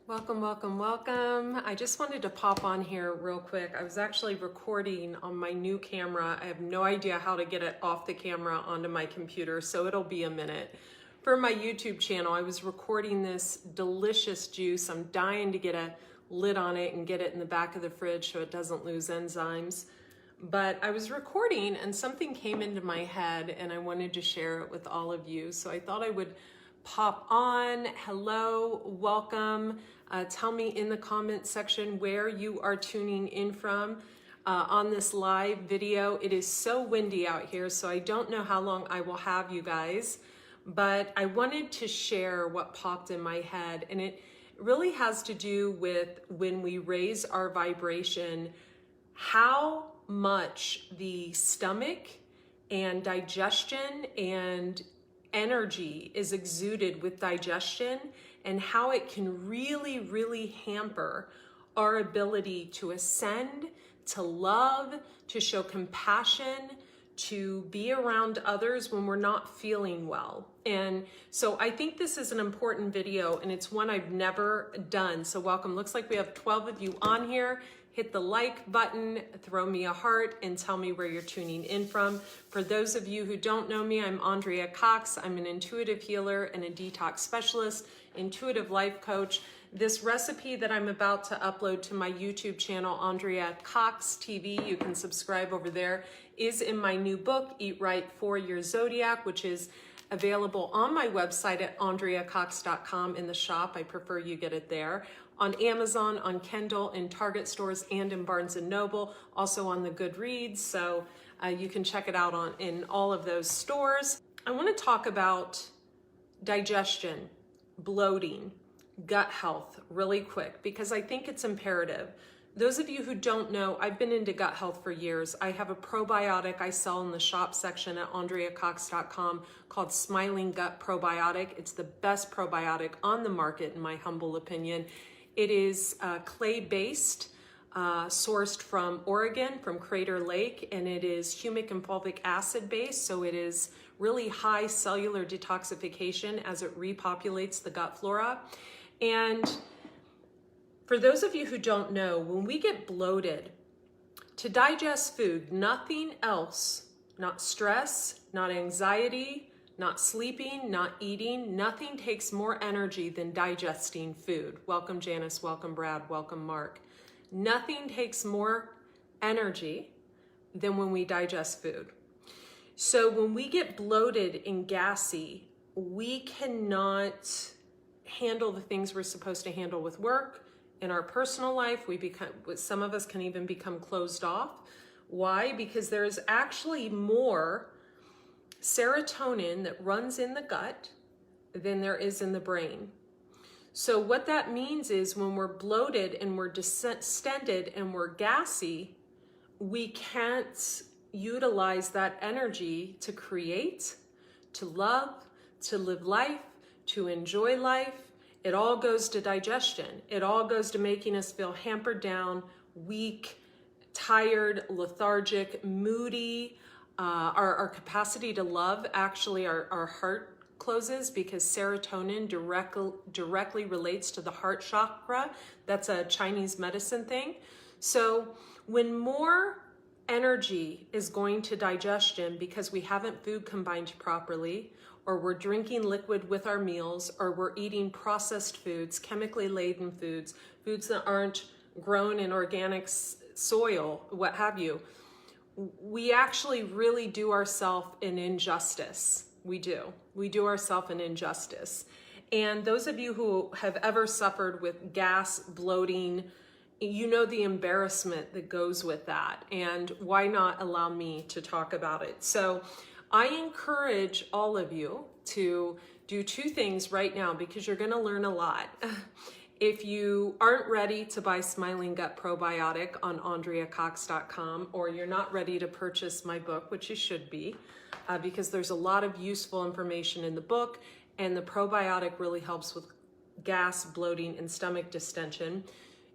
Welcome, welcome, welcome. I just wanted to pop on here real quick. I was actually recording on my new camera. I have no idea how to get it off the camera onto my computer, so it'll be a minute. For my YouTube channel, I was recording this delicious juice. I'm dying to get a lid on it and get it in the back of the fridge so it doesn't lose enzymes. But I was recording and something came into my head and I wanted to share it with all of you. So I thought I would pop on. Hello, welcome. Tell me in the comment section where you are tuning in from on this live video. It is so windy out here, so I don't know how long I will have you guys, but I wanted to share what popped in my head, and it really has to do with when we raise our vibration, how much the stomach and digestion and energy is exuded with digestion, and how it can really hamper our ability to ascend, to love, to show compassion, to be around others when we're not feeling well. And so I think this is an important video, and it's one I've never done. So welcome. Looks like we have 12 of you on here. Hit the like button, throw me a heart, and tell me where you're tuning in from. For those of you who don't know me, I'm Andrea Cox. I'm an intuitive healer and a detox specialist, intuitive life coach. This recipe that I'm about to upload to my YouTube channel, Andrea Cox TV, you can subscribe over there, is in my new book, Eat Right for Your Zodiac, which is available on my website at andreacox.com in the shop. I prefer you get it there. On Amazon, on Kindle, in Target stores, and in Barnes & Noble, also on the Goodreads, so you can check it out in all of those stores. I want to talk about digestion, bloating, gut health really quick, because I think it's imperative. Those of you who don't know, I've been into gut health for years. I have a probiotic I sell in the shop section at andreacox.com called Smiling Gut Probiotic. It's the best probiotic on the market, in my humble opinion. It is clay-based, sourced from Oregon, from Crater Lake, and it is humic and fulvic acid-based, so it is really high cellular detoxification as it repopulates the gut flora. And for those of you who don't know, when we get bloated, to digest food, nothing else, not stress, not anxiety, not sleeping, not eating, nothing takes more energy than digesting food. Welcome Janice, welcome Brad, welcome Mark. Nothing takes more energy than when we digest food. So when we get bloated and gassy, we cannot handle the things we're supposed to handle with work. In our personal life, some of us can even become closed off. Why? Because there's actually more serotonin that runs in the gut than there is in the brain. So what that means is when we're bloated and we're distended and we're gassy, we can't utilize that energy to create, to love, to live life, to enjoy life. It all goes to digestion. It all goes to making us feel hampered down, weak, tired, lethargic, moody. Our capacity to love, actually our heart closes because serotonin directly relates to the heart chakra. That's a Chinese medicine thing. So when more energy is going to digestion because we haven't food combined properly, or we're drinking liquid with our meals, or we're eating processed foods, chemically laden foods, foods that aren't grown in organic soil, what have you, we actually really do ourselves an injustice. We do ourselves an injustice. And those of you who have ever suffered with gas, bloating, you know the embarrassment that goes with that. And why not allow me to talk about it? So I encourage all of you to do two things right now, because you're going to learn a lot. If you aren't ready to buy Smiling Gut Probiotic on andreacox.com, or you're not ready to purchase my book, which you should be, because there's a lot of useful information in the book, and the probiotic really helps with gas, bloating, and stomach distension,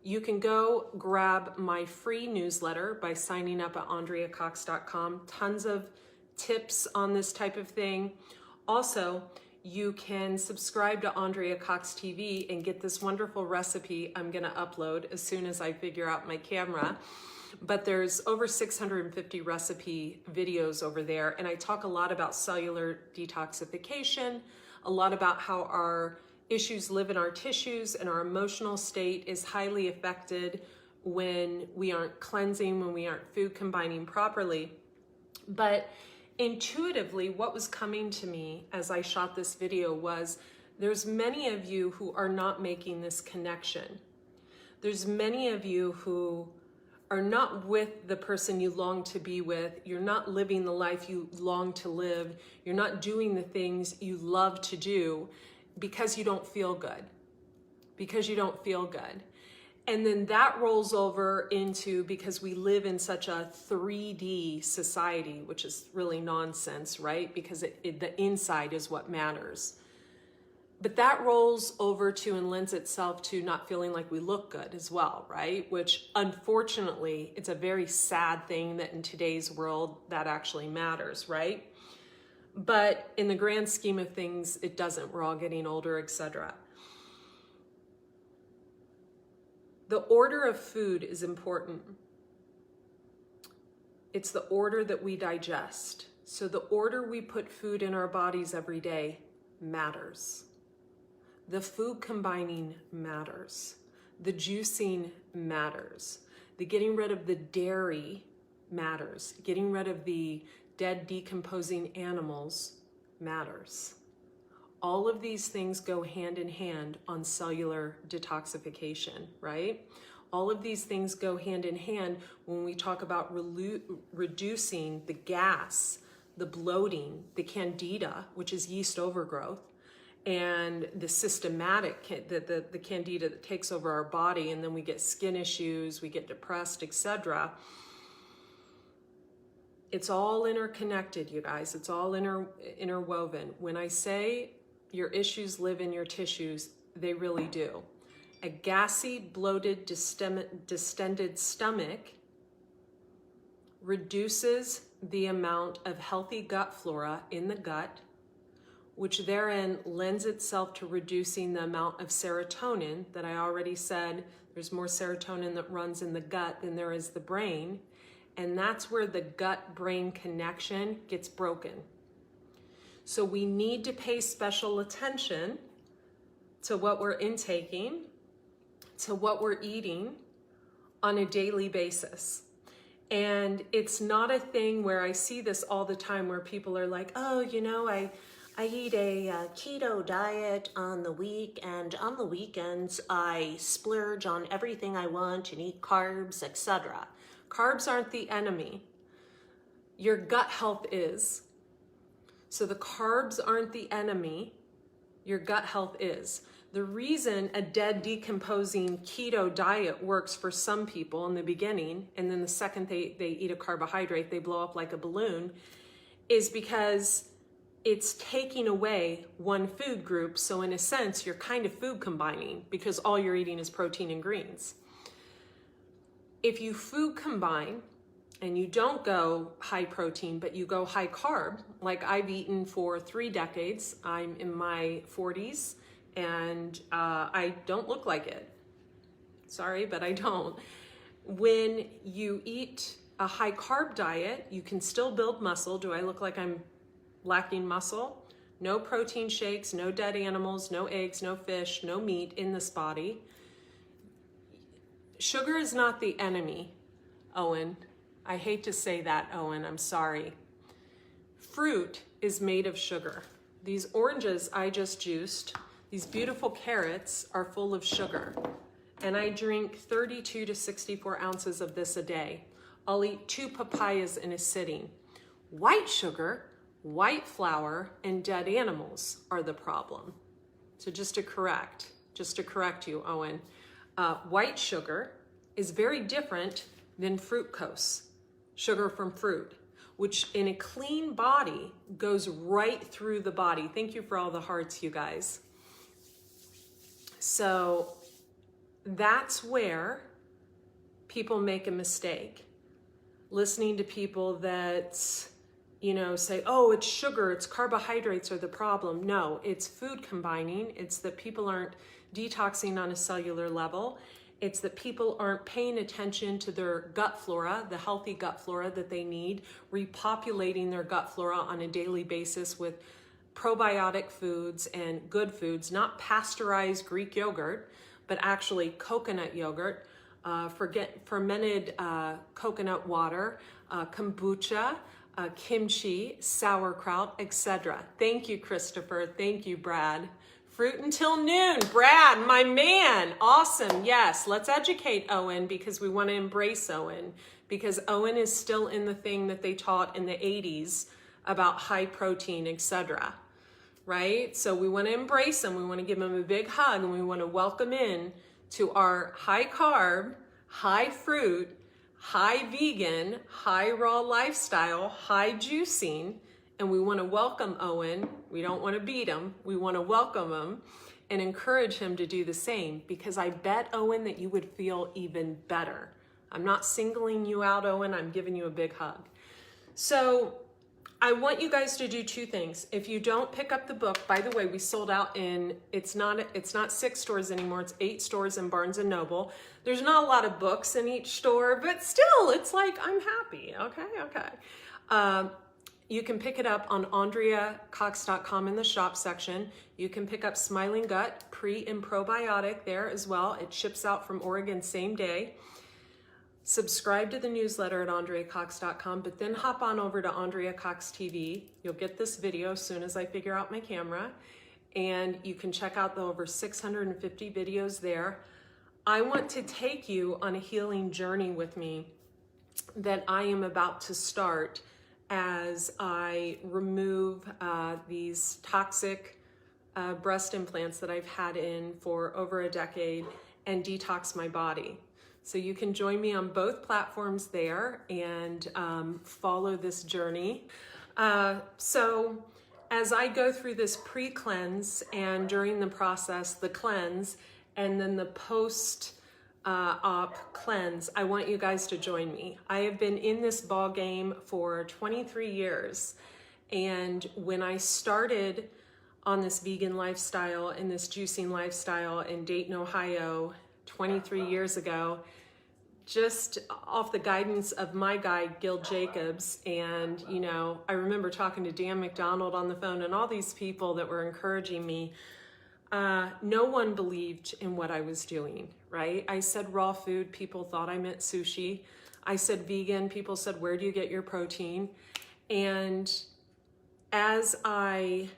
you can go grab my free newsletter by signing up at andreacox.com. Tons of tips on this type of thing. Also, you can subscribe to Andrea Cox TV and get this wonderful recipe I'm gonna upload as soon as I figure out my camera. But there's over 650 recipe videos over there, and I talk a lot about cellular detoxification, a lot about how our issues live in our tissues, and our emotional state is highly affected when we aren't cleansing, when we aren't food combining properly. But intuitively, what was coming to me as I shot this video was, there's many of you who are not making this connection. There's many of you who are not with the person you long to be with. You're not living the life you long to live. You're not doing the things you love to do because you don't feel good. Because you don't feel good. And then that rolls over into, because we live in such a 3D society, which is really nonsense, right? Because the inside is what matters. But that rolls over to and lends itself to not feeling like we look good as well, right? Which unfortunately, it's a very sad thing that in today's world that actually matters, right? But in the grand scheme of things, it doesn't. We're all getting older, etc. The order of food is important. It's the order that we digest. So the order we put food in our bodies every day matters. The food combining matters. The juicing matters. The getting rid of the dairy matters. Getting rid of the dead, decomposing animals matters. All of these things go hand in hand on cellular detoxification, right? All of these things go hand in hand when we talk about reducing the gas, the bloating, the candida, which is yeast overgrowth, and the systematic, the candida that takes over our body, and then we get skin issues, we get depressed, etc. It's all interconnected, you guys. It's all interwoven. When I say your issues live in your tissues, they really do. A gassy, bloated, distended stomach reduces the amount of healthy gut flora in the gut, which therein lends itself to reducing the amount of serotonin that I already said. There's more serotonin that runs in the gut than there is the brain. And that's where the gut-brain connection gets broken. So we need to pay special attention to what we're intaking, to what we're eating on a daily basis. And it's not a thing where I see this all the time where people are like, oh, you know, I eat a keto diet on the week, and on the weekends I splurge on everything I want and eat carbs, etc. Carbs aren't the enemy. Your gut health is. So the carbs aren't the enemy. Your gut health is. The reason a dead, decomposing keto diet works for some people in the beginning, and then the second they eat a carbohydrate, they blow up like a balloon, is because it's taking away one food group. So in a sense, you're kind of food combining because all you're eating is protein and greens. If you food combine and you don't go high protein, but you go high carb, like I've eaten for 3 decades, I'm in my 40s, and I don't look like it. Sorry, but I don't. When you eat a high carb diet, you can still build muscle. Do I look like I'm lacking muscle? No protein shakes, no dead animals, no eggs, no fish, no meat in this body. Sugar is not the enemy, Owen. I hate to say that, Owen, I'm sorry. Fruit is made of sugar. These oranges I just juiced, these beautiful carrots are full of sugar. And I drink 32 to 64 ounces of this a day. I'll eat 2 papayas in a sitting. White sugar, white flour, and dead animals are the problem. So just to correct you, Owen, white sugar is very different than fructose, sugar from fruit, which in a clean body goes right through the body. Thank you for all the hearts, you guys. So that's where people make a mistake. Listening to people that say, oh, it's sugar, it's carbohydrates are the problem. No, it's food combining. It's that people aren't detoxing on a cellular level. It's that people aren't paying attention to their gut flora, the healthy gut flora that they need, repopulating their gut flora on a daily basis with probiotic foods and good foods, not pasteurized Greek yogurt, but actually coconut yogurt, fermented coconut water, kombucha, kimchi, sauerkraut, etc. Thank you, Christopher. Thank you, Brad. Fruit until noon. Brad, my man. Awesome. Yes, let's educate Owen because we want to embrace Owen, because Owen is still in the thing that they taught in the 80s about high protein, etc. Right? So we want to embrace him. We want to give him a big hug, and we want to welcome in to our high carb, high fruit, high vegan, high raw lifestyle, high juicing. And we want to welcome Owen. We don't want to beat him. We want to welcome him and encourage him to do the same, because I bet, Owen, that you would feel even better. I'm not singling you out, Owen. I'm giving you a big hug. So I want you guys to do two things. If you don't pick up the book, by the way, we sold out in, it's not 6 stores anymore. It's 8 stores in Barnes & Noble. There's not a lot of books in each store, but still, it's like, I'm happy. Okay. You can pick it up on AndreaCox.com in the shop section. You can pick up Smiling Gut, pre and probiotic there as well. It ships out from Oregon same day. Subscribe to the newsletter at AndreaCox.com, but then hop on over to Andrea Cox TV. You'll get this video as soon as I figure out my camera, and you can check out the over 650 videos there. I want to take you on a healing journey with me that I am about to start as I remove these toxic breast implants that I've had in for over a decade and detox my body. So you can join me on both platforms there and follow this journey. So as I go through this pre-cleanse and during the process, the cleanse, and then the post-op cleanse, I want you guys to join me. I have been in this ball game for 23 years. And when I started on this vegan lifestyle and this juicing lifestyle in Dayton, Ohio, 23 years ago, just off the guidance of my guy, Gil Jacobs. And, I remember talking to Dan McDonald on the phone and all these people that were encouraging me. No one believed in what I was doing, right? I said raw food, people thought I meant sushi. I said vegan, people said, where do you get your protein? And as I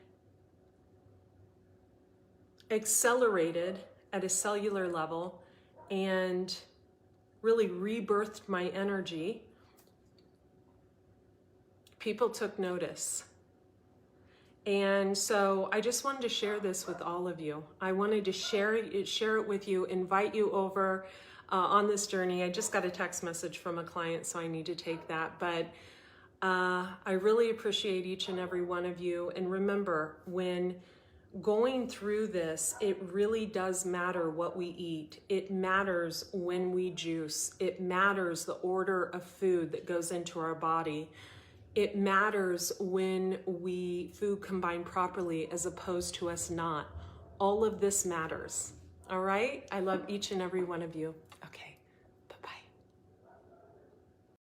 accelerated at a cellular level and really rebirthed my energy, people took notice. And so I just wanted to share this with all of you. I wanted to share it with you, invite you over on this journey. I just got a text message from a client, so I need to take that. But I really appreciate each and every one of you. And remember, when going through this, it really does matter what we eat. It matters when we juice. It matters the order of food that goes into our body. It matters when we food combine properly as opposed to us not. All of this matters. All right? I love each and every one of you.